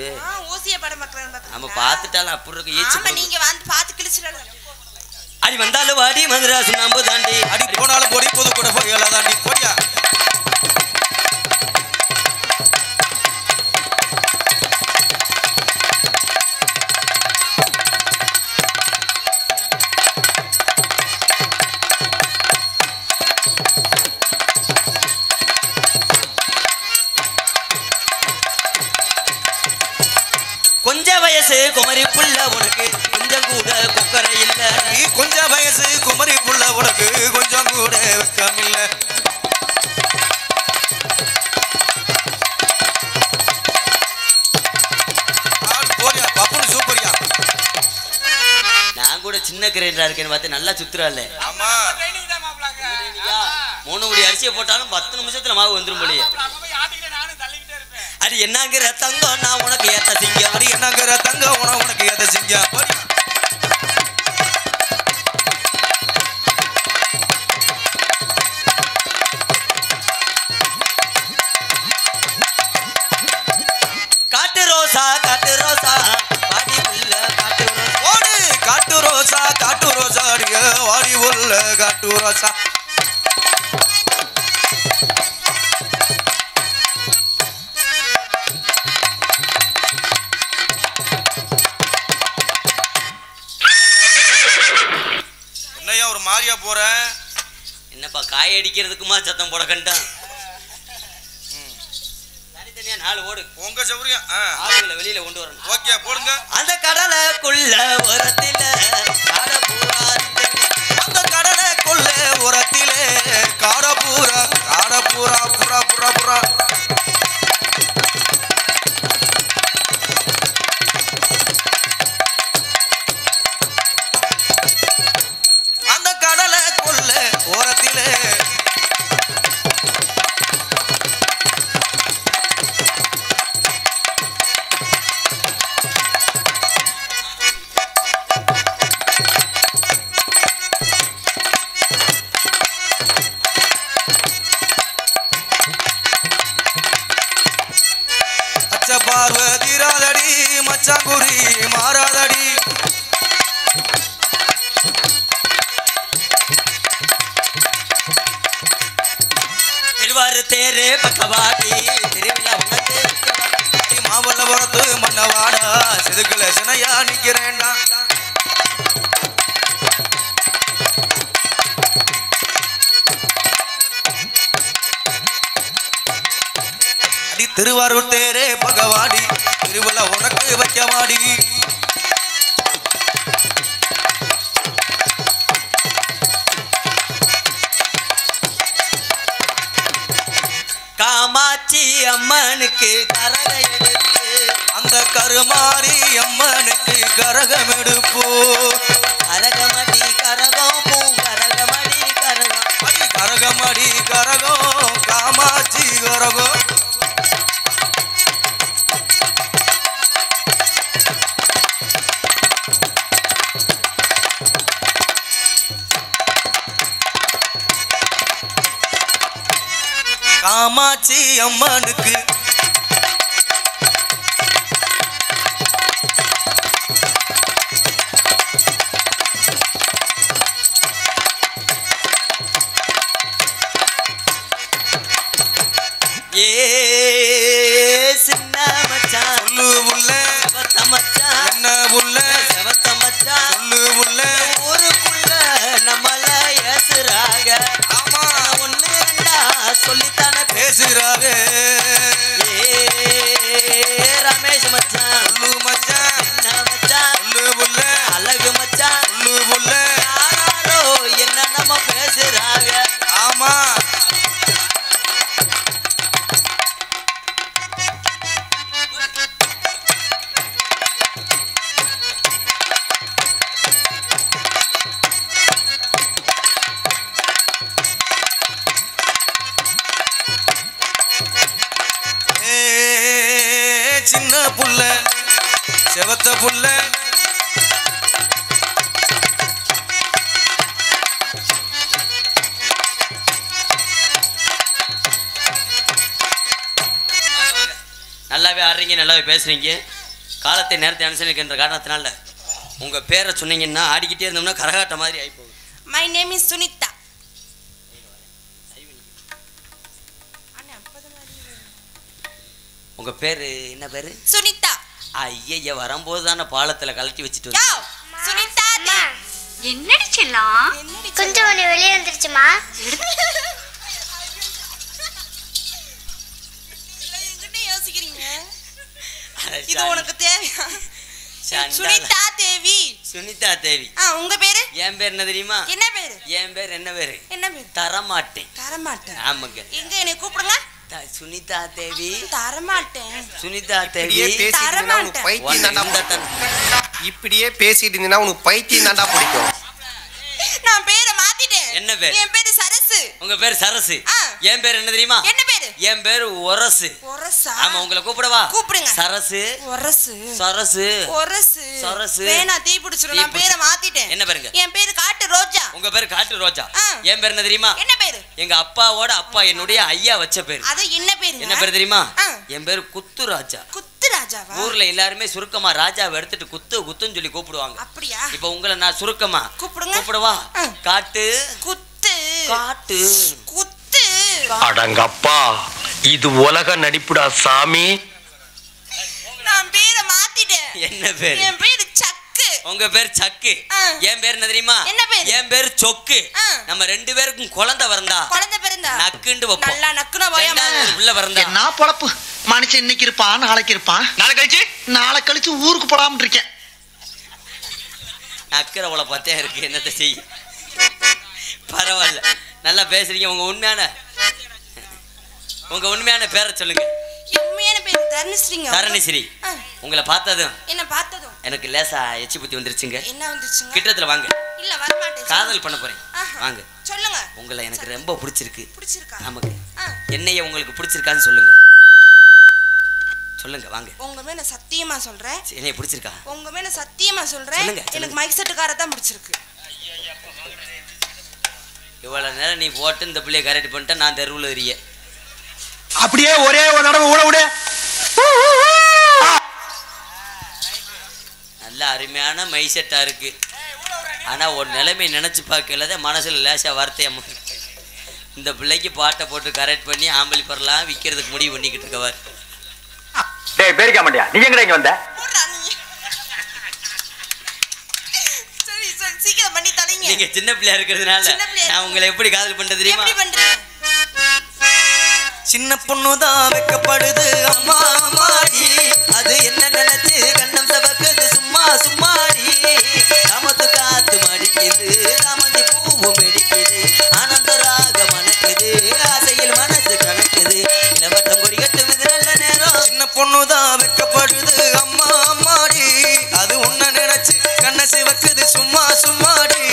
ஊசிய படம் பார்க்கறேன். நம்ம பார்த்துட்டாலும் அப்படி இருக்கு. ஆமா, நீங்க வந்து பார்த்து கிழிச்சிடலாம். அடி வந்தாலும் வாடி மதுரை சுண்ணாம்பு தாண்டி, அடி போனாலும் போடி புதுக்கோட்டை போயலாம் தாண்டி. போடியா கொஞ்ச வயசு குமரி புள்ள உனக்கு கொஞ்சம் கூட குக்கரை இல்ல. நீ கொஞ்சம் வயசு குமரி புள்ள உனக்கு கொஞ்சம் கூட வெக்கமில்ல. போறியா பப்புனு சூப்பரியா. நான் கூட சின்ன கிரைண்டரா இருக்கேன்னு பார்த்து நல்லா சுத்துறாள். ஆமா, 3 முடி அரிசியை போட்டாலும் 10 நிமிஷத்துல மாவு வந்துரும் போலியே. அது என்னங்கிற தங்கம் நான் உனக்கு ஏத்த சிங்கம், அது என்னங்கிற தங்கம் உனக்கு ஏத்த சிங்கம். காட்டு ரோசா காட்டு ரோசா வாடி உள்ள காட்டு ரோசா, ஓடு காட்டு ரோசா காட்டு ரோசா அடிய வாடி உள்ள காட்டு ரோசா. என்னையா ஒரு மாதிரியா போற? என்னப்பா காய் அடிக்கிறதுக்குமா சத்தம் போட கண்டான். தனித்தனியா 4 ஓடு உங்க சௌரியம். ஆளுங்களை வெளியில கொண்டு வரணும். ஓகே போடுங்க. அந்த கடலைக்குள்ள உரத்தில காடப்பூரா, அந்த கடலைக்குள்ள உரத்திலே காடப்பூரா காடப்பூரா புறா புறா புறா. அந்த கடலைக்குள்ள உரத்திலே பார்வதிராதடி மச்சாங்குரி மாறாதடி. திருவாரு தேரே பக்கவாடி திருவிழா உனக்கு மாவல்ல சிதம்பரத்து மன்னவாடா சிதுக்குல சினையா நிக்கிறேன்டா அடி திருவாரூர் தேரே பகவாடி திருவிழா உனக்கு வைக்கவாடி காமாட்சி அம்மனுக்கு கரகம் எடுத்து அந்த கருமாரி அம்மனுக்கு கரகம் எடுப்போ கரகமடி கரகம் பூங்கரகமடி கரகம் அடி கரகமடி கரகம் காமாட்சி கரகம் காமாட்சி அம்மனுக்கு சின்ன மச்சான் சொல்லு உள்ள செவத்த மச்சான் என்ன உள்ள செவத்த மச்சான் சொல்லு உள்ள ஊருக்குள்ள நம்மள ஏசுறாங்க ஆமா ஒண்ணு ரெண்டா சொல்லித்தானே பேசுறாங்க ரமேஷ் மச்சான் சொல்லு மச்சான் என்ன மச்சான் சொல்லு உள்ள அழகு மச்சான் சொல்லு உள்ள யாரோ என்ன நம்ம பேசுறாங்க ஆமா சின்ன புள்ள செவத்த புள்ள நல்லாவே ஆடுறீங்க நல்லாவே பேசுறீங்க காலத்தை நேரத்தை அனுசரிக்கின்ற காரணத்தினால உங்க பேரை சொன்னீங்கன்னா ஆடிக்கிட்டே இருந்தோம்னா கரகாட்ட மாதிரி ஆகி போகும். My name is Sunita. உங்க பேரு என்ன பேரு? சுனிதா. ஐய வரும்போது தானே பாலத்துல கழட்டி வச்சுட்டு யோ வந்து சுனிதா என்னடி செல்லம் கொஞ்சம் ஒண்ணு வெளியே வந்துருச்சுமா. யோசிக்கிறீங்க இது உனக்கு தேவையா? சண்டால. சுனிதா தேவி. சுனிதா தேவி. உங்க பேரு? என் பேர் என்ன தெரியுமா? என்ன பேரு? என் பேர் என்ன பேரு? என்ன பேரு? தரமாட்டேன். தரமாட்டேன். ஆமாங்க. எங்க என்னை கூப்பிடுங்க. சுனிதா தேவி. தரமாட்டேன். சுனிதா தேவி. இப்படியே பேசிட்டு இருந்தீங்கன்னா உனக்கு பைத்தியம் தாண்டா பிடிக்கும். நான் பேரை மாத்திட்டேன். என்ன பேர்? என் பேரு சரசு. உங்க பேர் சரசு. என் பேர் என்ன தெரியுமா? என்ன பேரு? என் பேரு ஒரசு. ஒரசா? ஆமா உங்களை கூப்பிடவா? கூப்பிடுங்க. சரசு. ஒரசு. சரசு. ஒரசு. சரசு. வேணா தீ பிடிச்சிரும். நான் பேரை மாத்திட்டேன். என்ன பேருங்க? என் பேரு காட்டு ரோஜா. உங்க பேரு காட்டு ரோஜா. என் பேர் என்ன தெரியுமா? என்ன பேரு? எங்க அப்பாவோட அப்பா என்னுடைய ஐயா வச்ச பேரு. அது என்ன பேரு? என்ன பேரு தெரியுமா? என் பேரு குத்து ராஜா. குத்து ராஜாவா? ஊர்ல எல்லாருமே சுருக்கமா ராஜாவை எடுத்துட்டு குத்து குத்துன்னு சொல்லி கூப்பிடுவாங்க. அப்படியா? இப்ப உங்களை நான் சுருக்கமா கூப்பிடுங்க. கூப்பிடவா? காட்டு குத்து. காட்டு குத்து. அடங்கப்பா இது உலக நடிப்புடா சாமி. நான் பேரை மாத்திட்டேன். என்ன பேரு? என் பேரு சக்கு. உங்க பேர் சக்கு. என் பேர் என்ன தெரியுமா? என்ன பேரு? என் பேர் சொக்கு. நம்ம ரெண்டு பேருக்கும் குழந்தை பிறந்தா நக்குண்டு வைப்போம். நல்லா நக்குனா வாயாமா உள்ள பிறந்தா என்ன பொழப்பு மனுஷன் இன்னைக்கு இருப்பான் நாளைக்கு இருப்பான் நாளை கழிச்சு ஊருக்கு போடாம இருக்கேன். நக்கிறவளை பார்த்தே இருக்கு என்னத்த செய்ய. பரவாயில்ல நல்லா பேசுறீங்க. உங்க உண்மையான பேரை சொல்லுங்க. உண்மையான பேர் தரணிஸ்ரீங்க. தரணிஸ்ரீ. உங்களை பார்த்ததும் என்ன பார்த்ததும் எனக்கு லேசா எச்சி புத்தி வந்துருச்சுங்க. என்ன வந்துருச்சுங்க? கிட்டத்துல வாங்க. இல்ல வர மாட்டேன். காதல் பண்ண போறேன். வாங்க. சொல்லுங்க. உங்களை எனக்கு ரொம்ப பிடிச்சிருக்கு. பிடிச்சிருக்கா? நமக்கு என்னைய உங்களுக்கு பிடிச்சிருக்கான்னு சொல்லுங்க. சொல்லுங்க வாங்க. உங்க மேல சத்தியமா சொல்றேன். என்னைய பிடிச்சிருக்கா? உங்க மேல சத்தியமா சொல்றேன். எனக்கு மைக் செட்டுக்கார தான் பிடிச்சிருக்கு. இவ்வளவு நேரம் நீ போட்டு இந்த பிள்ளைய கரெக்ட் பண்ணிட்ட. நான் தெருவுல எறிய அப்படியே ஒரே ஒரு தடவை ஊட விடு. நல்ல அருமையான மைசெட்டா இருக்கு. ஆனா ஒரு நிலைமை நினைச்சு பார்க்கலதான் மனசுல லேசா வார்த்தையா இந்த பிள்ளைக்கு பாட்டை போட்டு கரெக்ட் பண்ணி ஆம்பளி பரலாம் விற்கிறதுக்கு முடிவு பண்ணிக்கிட்டு இருக்கவர். டேய் பேரிக்க மாட்டியா நீ எங்கடா இங்க வந்த சரி சரி சீக்கிரம் பண்ணி தரீங்க. நீங்க சின்ன பிள்ளையா இருக்கிறதுனால நான் உங்களை எப்படி காதல் பண்றது தெரியுமா? எப்படி பண்றீங்க? சின்ன பொண்ணுதான் வைக்கப்படுது அம்மா அம்மாடி, அது என்ன நினைச்சு கண்ணம் சபக்குது சும்மா சும்மாடி. காமத்து காத்து மடிக்குது சாமந்தி பூவும் வெடிக்குது ஆனந்த ராக மணக்குது ஆசையில் மனசு கணக்குது இளவட்டம் கொடி கட்டும் இது நல்ல நேரம். சின்ன பொண்ணுதான் வைக்கப்படுது அம்மா அம்மாடி, அது உன்ன நினைச்சு கண்ண சிவக்குது சும்மா சும்மாடி.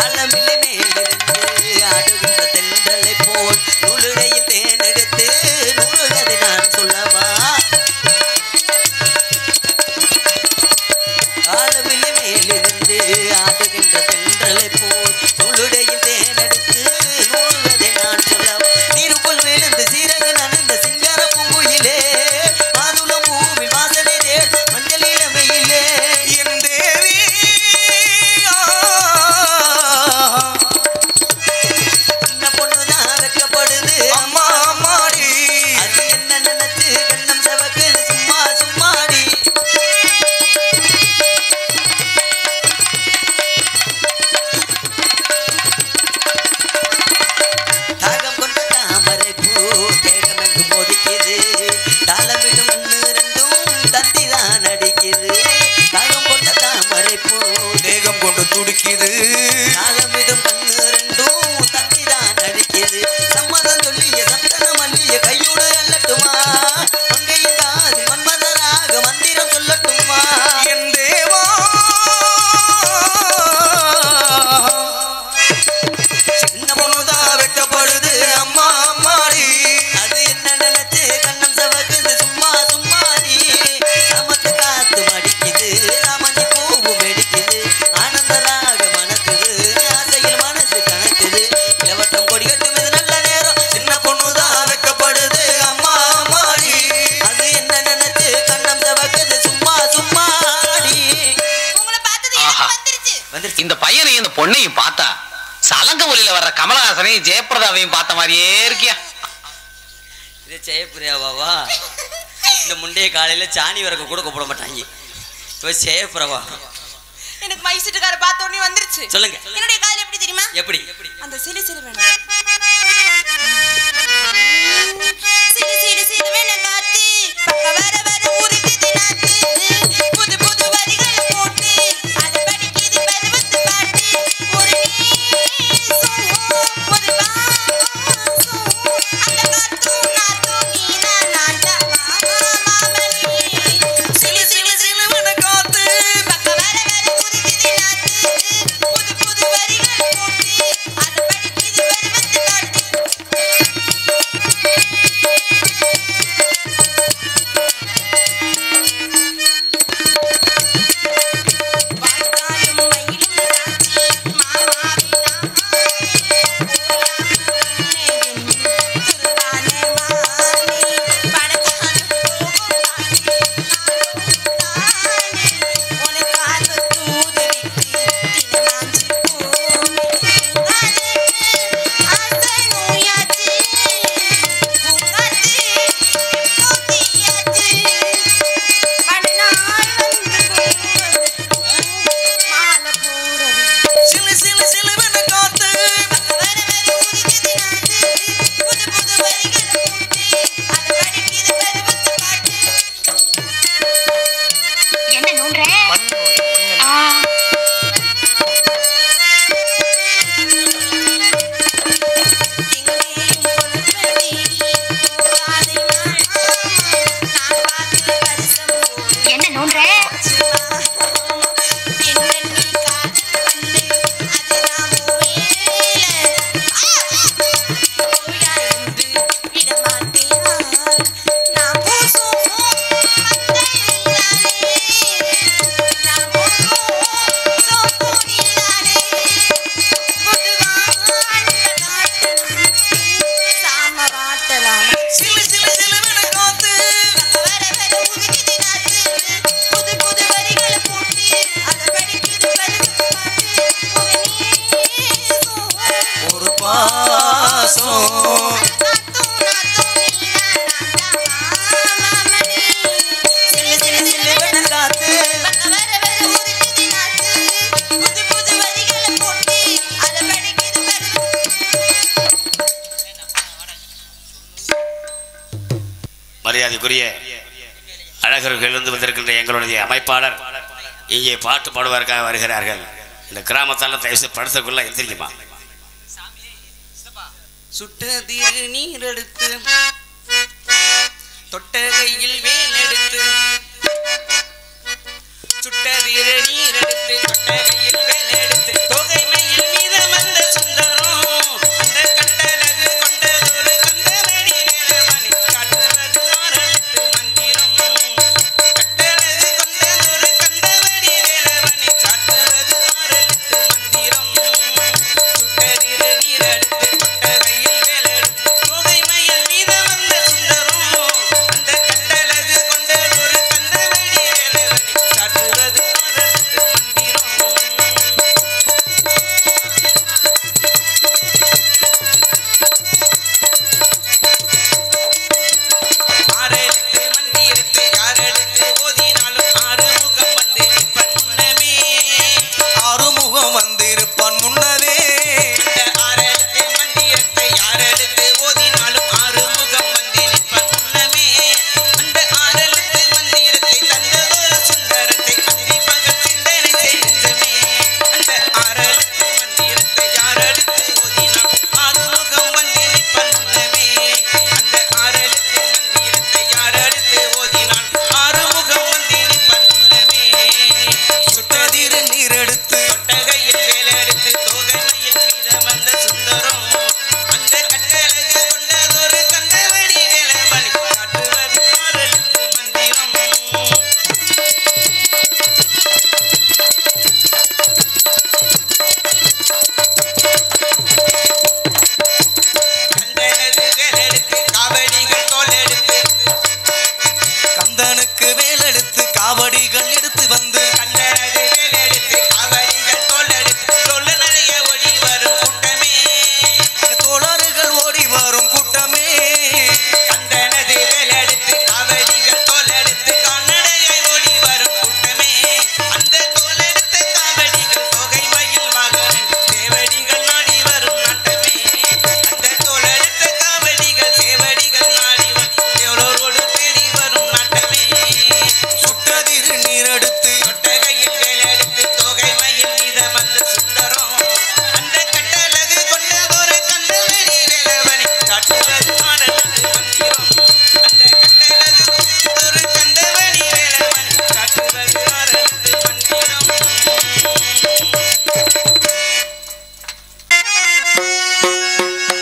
ஆலமில்லை மேலிருந்து ஆடுகின்ற தென்றலை போல் நூலுடையில் தேனெடுத்து நூலுகதை நான் சொல்லவா. ஆலமில்லை மேலிருந்து ஆடுகின்ற தென்றலை போல் நூலுடையில் தேனெடுத்து நூலுகதை நான் சொல்லவா. நீருக்குள் விழுந்து சீரகு நனைந்த சிங்கார பூங்குயிலே மாதுளம் பூவில் வாசனை தேடும் மஞ்சள் இளமையிலே. என் தேவி சின்ன பொண்ணுதான் வைக்கப்படுது அம்மா அம்மாடி, அது என்ன நினைச்சு கண்ணம் சவக்குது சும்மா சும்மாடி. தாகம் கொண்ட தாமரை பூ தேகமெங்கு மோதிக்குது தாளமிடும் மண்ணு ரெண்டும் தந்திதான் அடிக்குது. தாகம் கொண்ட தாமரை பூ தேகம் கொண்டு துடிக்குது தாளமிடும் கண்ணு ரெண்டும் தந்திதான் அடிக்குது. சம்மதம் சொல்லிய சந்தன மல்லிய கையோடு அள்ளட்டுமா மங்கையின் காது மன்மதராக மந்திரம் சொல்லட்டுமா. என் தேவா. சின்ன பொண்ணுதான் வைக்கப்படுது அம்மா அம்மாடி, அது என்ன நினைச்சு கண்ணம் சவக்குது சும்மா சும்மாடி. சமத்து காத்து மடிக்குது ராமந்தி பூவும் வெடிக்குது ஆனந்த ராக மணக்குது ஆசையில் மனசு கணக்குது இளவட்டம் கொடி கட்டும் இது நல்ல நேரம். சின்ன பொண்ணுதான் வைக்கப்படுது அம்மா அம்மாடி. அது என்ன நினைச்சு கண்ணம் சவக்குது சும்மா சும்மாடி. உங்களை பார்த்தது எனக்கு வந்துருச்சு. வந்துருச்சு. இந்த பையனையும் இந்த பொண்ணையும் பார்த்தா சலங்க ஒலியில வர்ற கமலஹாசனையும் ஜெயபிரதாவையும் பார்த்த மாதிரியே இருக்கியா? இது ஜெயபிரியாவா? இந்த முண்டைய காலையில சாணி வரக்க கூட கூப்பிட மாட்டாங்க. இப்போ ஜெயபிரவா எனக்கு மைசூட்டுக்கார பார்த்த உடனே வந்துருச்சு. சொல்லுங்க. என்னுடைய காதல் எப்படி தெரியுமா? எப்படி? அந்த சிலு சிலு வேணும். சிலு சிலு சிலு வேணும் காத்து பக்க வர வர உருகுது நாத்து புது புது வரிகள் போட்டு அது படிக்குது பருவத்து பாட்டு ஒரு நேசம் ஒரு பாசம் அந்த காத்தும் நாத்தும் நீனா நான்டா மாமணி சிலு சிலு சிலு வேணும் காத்து பக்க வர வர உருகுது நாத்து புது புது வரிகள் போட்டு அது படிக்குது பருவத்து வாசம் மரியாதைக்குரிய அழகர்களிலிருந்து வந்திருக்கின்ற எங்களுடைய அமைப்பாளர் இங்கே பாட்டு பாடுவதற்காக வருகிறார்கள். இந்த கிராமத்தால் தயவுசெய்து படத்துக்குள்ள எந்திரிக்குமா. சுட்ட திரு நீர் எடுத்து தொட்ட கையில் வேல் எடுத்து சுட்ட திரு நீர் எடுத்து தொட்ட கையில்